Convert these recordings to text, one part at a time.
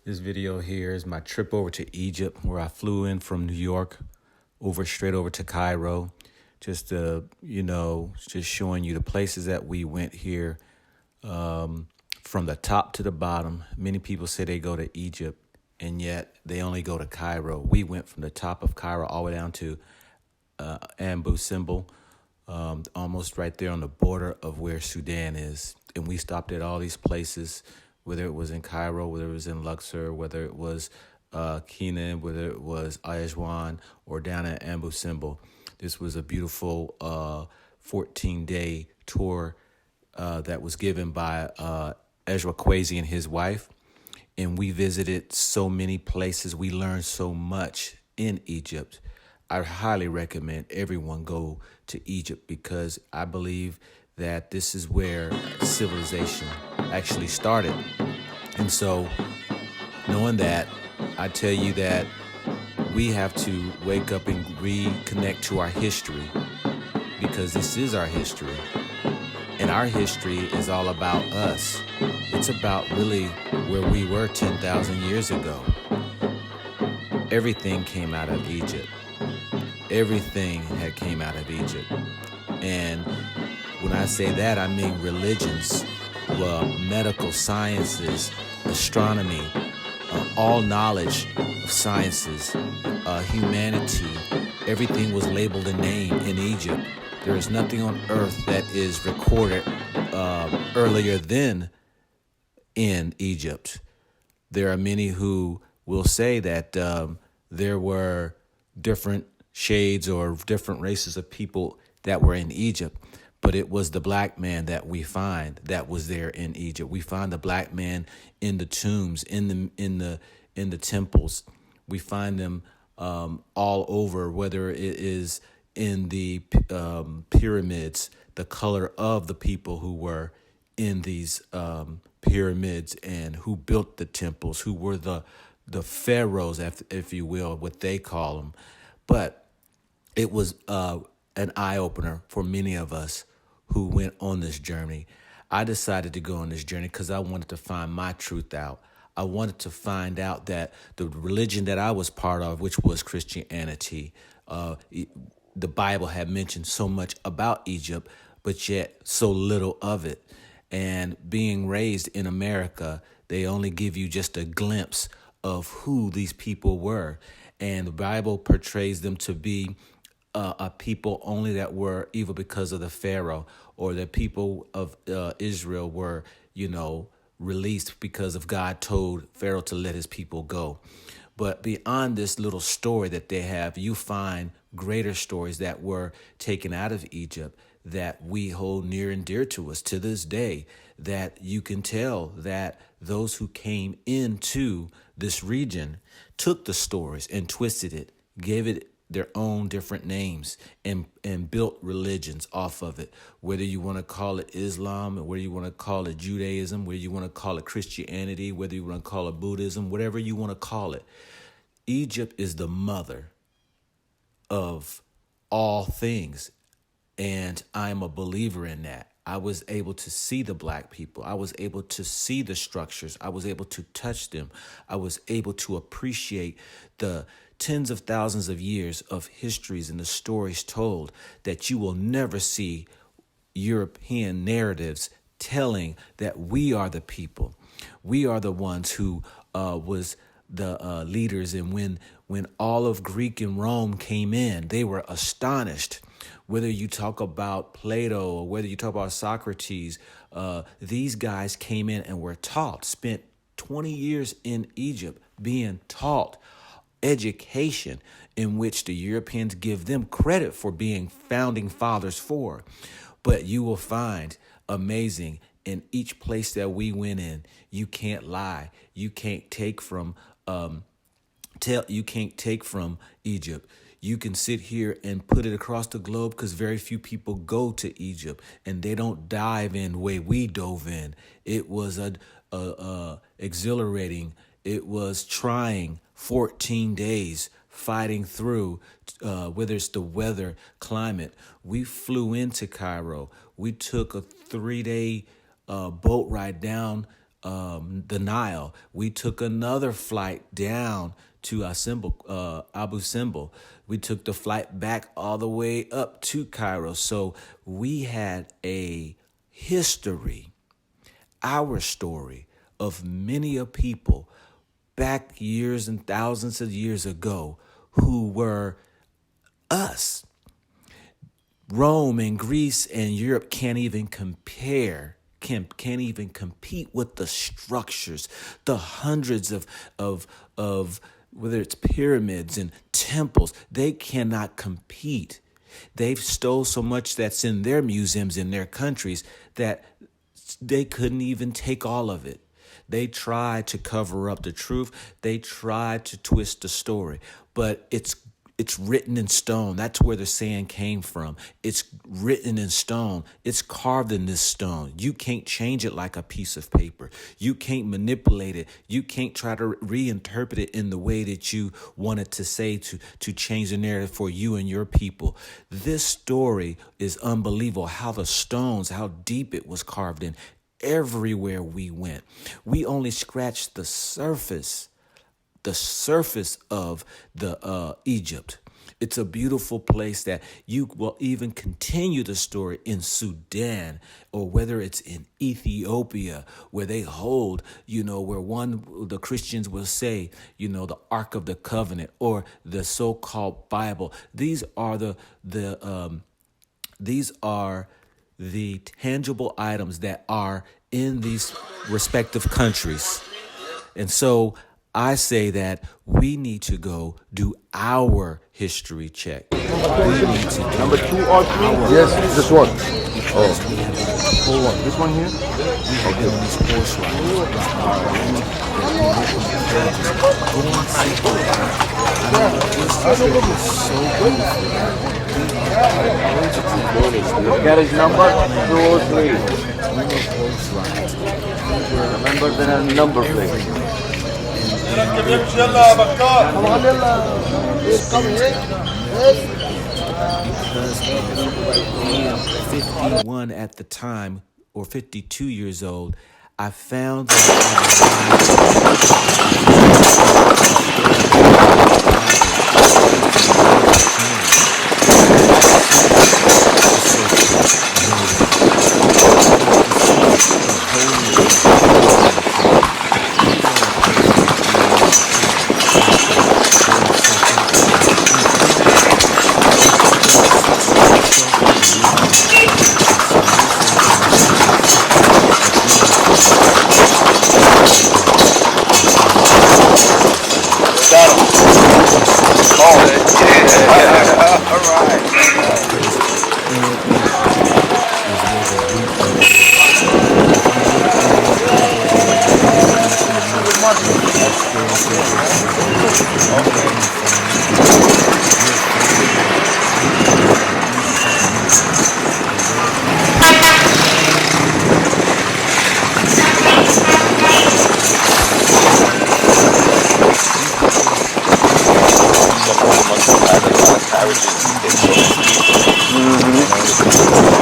This video here is my trip over to Egypt, where I flew in from New York straight over to Cairo, just just showing you the places that we went here, from the top to the bottom. Many people say they go to Egypt, and yet they only go to Cairo. We went from the top of Cairo all the way down to Abu Simbel, almost right there on the border of where Sudan is. And we stopped at all these places, whether it was in Cairo, whether it was in Luxor, whether it was Kenan, whether it was Ayashwan, or down at Abu Simbel. This was a beautiful 14-day tour that was given by Ezra Kwesi and his wife. And we visited so many places. We learned so much in Egypt. I highly recommend everyone go to Egypt, because I believe that this is where civilization actually started. And so, knowing that, I tell you that we have to wake up and reconnect to our history, because this is our history. And our history is all about us. It's about really where we were 10,000 years ago. Everything came out of Egypt. Everything had came out of Egypt. And when I say that, I mean religions, medical sciences, astronomy, all knowledge of sciences, humanity. Everything was labeled a name in Egypt. There is nothing on earth that is recorded earlier than in Egypt. There are many who will say that there were different shades or different races of people that were in Egypt, but it was the black man that we find that was there in Egypt. We find the black man in the tombs, in the temples. We find them all over, whether it is in the pyramids, the color of the people who were in these pyramids and who built the temples, who were the pharaohs, if you will, what they call them. But it was an eye-opener for many of us who went on this journey. I decided to go on this journey because I wanted to find my truth out. I wanted to find out that the religion that I was part of, which was Christianity, the Bible had mentioned so much about Egypt, but yet so little of it. And being raised in America, they only give you just a glimpse of who these people were. And the Bible portrays them to be a people only that were evil because of the Pharaoh, or the people of Israel were, released because of God told Pharaoh to let his people go. But beyond this little story that they have, you find greater stories that were taken out of Egypt that we hold near and dear to us to this day, that you can tell that those who came into this region took the stories and twisted it, gave it their own different names, and built religions off of it, whether you want to call it Islam, or whether you want to call it Judaism, whether you want to call it Christianity, whether you want to call it Buddhism, whatever you want to call it. Egypt is the mother of all things, and I'm a believer in that. I was able to see the black people. I was able to see the structures. I was able to touch them. I was able to appreciate the tens of thousands of years of histories and the stories told that you will never see European narratives telling that we are the people. We are the ones who was the leaders. And when all of Greek and Rome came in, they were astonished. Whether you talk about Plato or whether you talk about Socrates, these guys came in and were taught, spent 20 years in Egypt being taught education in which the Europeans give them credit for being founding fathers for. But you will find amazing in each place that we went in. You can't lie. You can't take from Egypt. You can sit here and put it across the globe, because very few people go to Egypt and they don't dive in the way we dove in. It was exhilarating. It was trying 14 days fighting through, whether it's the weather, climate. We flew into Cairo. We took a 3-day boat ride down the Nile. We took another flight down to Abu Simbel. We took the flight back all the way up to Cairo. So we had a history, our story of many a people back years and thousands of years ago who were us. Rome and Greece and Europe can't even can't even compete with the structures, the hundreds of whether it's pyramids and temples. They cannot compete. They've stole so much that's in their museums in their countries that they couldn't even take all of it. They tried to cover up the truth. They tried to twist the story, but it's written in stone. That's where the saying came from. It's written in stone. It's carved in this stone. You can't change it like a piece of paper. You can't manipulate it. You can't try to reinterpret it in the way that you want it to say to change the narrative for you and your people. This story is unbelievable. How deep it was carved in. Everywhere we went, we only scratched the surface of the Egypt. It's a beautiful place that you will even continue the story in Sudan, or whether it's in Ethiopia, where they hold, where the Christians will say, the Ark of the Covenant or the so-called Bible. These are the tangible items that are in these respective countries. And so I say that we need to go do our history check. We need to do number 2 or 3? Yes, this one. Hold on. This one here? Okay. On these horse Carriage number 203. Remember, there are number plates. Because 51 at the time, or 52 years old, I found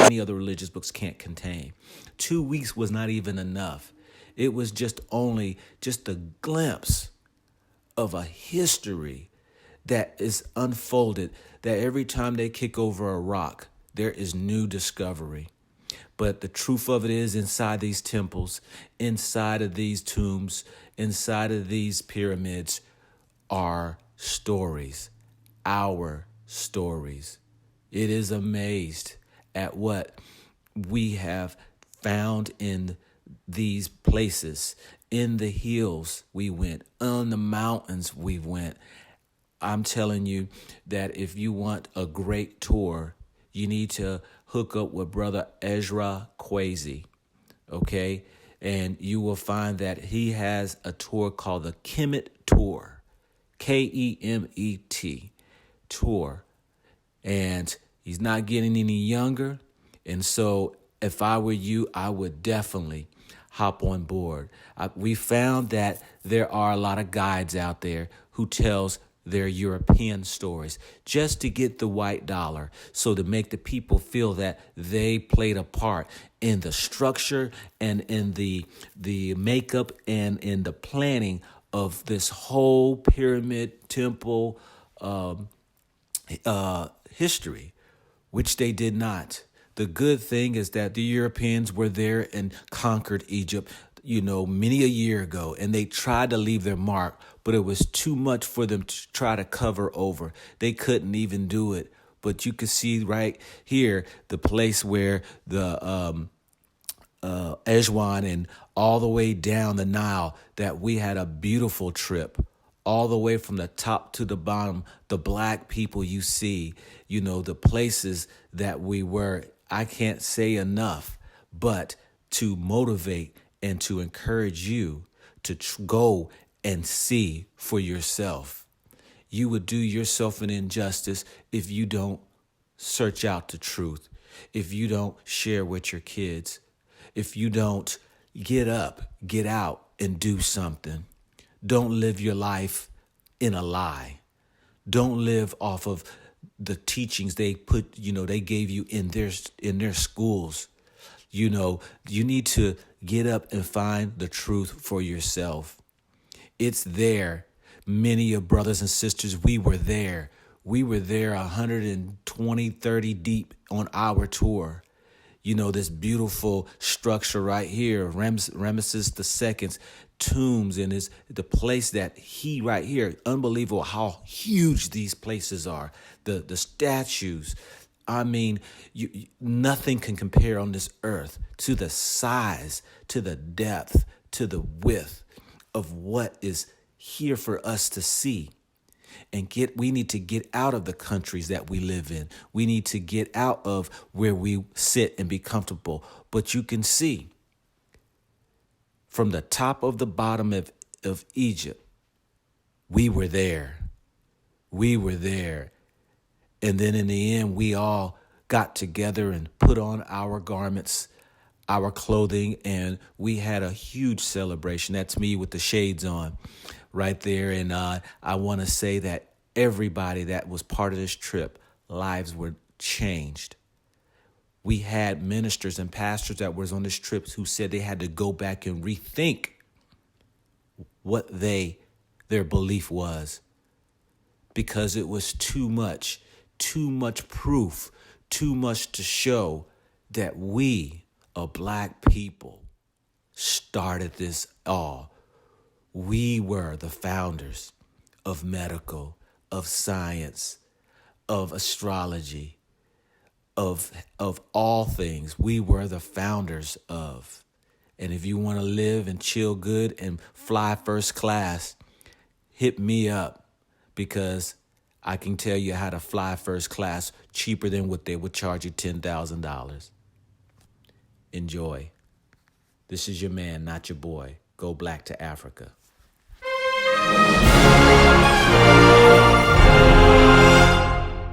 many other religious books can't contain. 2 weeks was not even enough. It was just a glimpse of a history that is unfolded, that every time they kick over a rock, there is new discovery. But the truth of it is, inside these temples, inside of these tombs, inside of these pyramids are stories, our stories. It is amazed at what we have found in these places. In the hills we went, on the mountains we went. I'm telling you that if you want a great tour, you need to hook up with Brother Ezra Kwesi, okay? And you will find that he has a tour called the Kemet Tour, Kemet Tour. And he's not getting any younger. And so if I were you, I would definitely hop on board. We found that there are a lot of guides out there who tells their European stories just to get the white dollar, so to make the people feel that they played a part in the structure and in the makeup and in the planning of this whole pyramid temple history, which they did not. The good thing is that the Europeans were there and conquered Egypt, many a year ago, and they tried to leave their mark, but it was too much for them to try to cover over. They couldn't even do it. But you can see right here the place where the Ejwan and all the way down the Nile, that we had a beautiful trip. All the way from the top to the bottom, the black people you see, the places that we were. I can't say enough, but to motivate and to encourage you to go and see for yourself. You would do yourself an injustice if you don't search out the truth, if you don't share with your kids, if you don't get up, get out, and do something. Don't live your life in a lie. Don't live off of the teachings they gave you in their schools. You need to get up and find the truth for yourself. It's there. Many of brothers and sisters, we were there. We were there 120, 30 deep on our tour. This beautiful structure right here, Ramesses II's tombs, and the place that he right here, unbelievable how huge these places are. The statues, I mean, nothing can compare on this earth to the size, to the depth, to the width of what is here for us to see. And we need to get out of the countries that we live in. We need to get out of where we sit and be comfortable. But you can see from the top of the bottom of Egypt, we were there. We were there. And then in the end, we all got together and put on our garments, our clothing, and we had a huge celebration. That's me with the shades on right there. And I want to say that everybody that was part of this trip, lives were changed. We had ministers and pastors that was on this trip who said they had to go back and rethink what their belief was, because it was too much proof, too much to show that we, a black people, started this all. We were the founders of medical, of science, of astrology, of all things. We were the founders of. And if you want to live and chill good and fly first class, hit me up, because I can tell you how to fly first class cheaper than what they would charge you $10,000. Enjoy. This is your man, not your boy. Go black to Africa.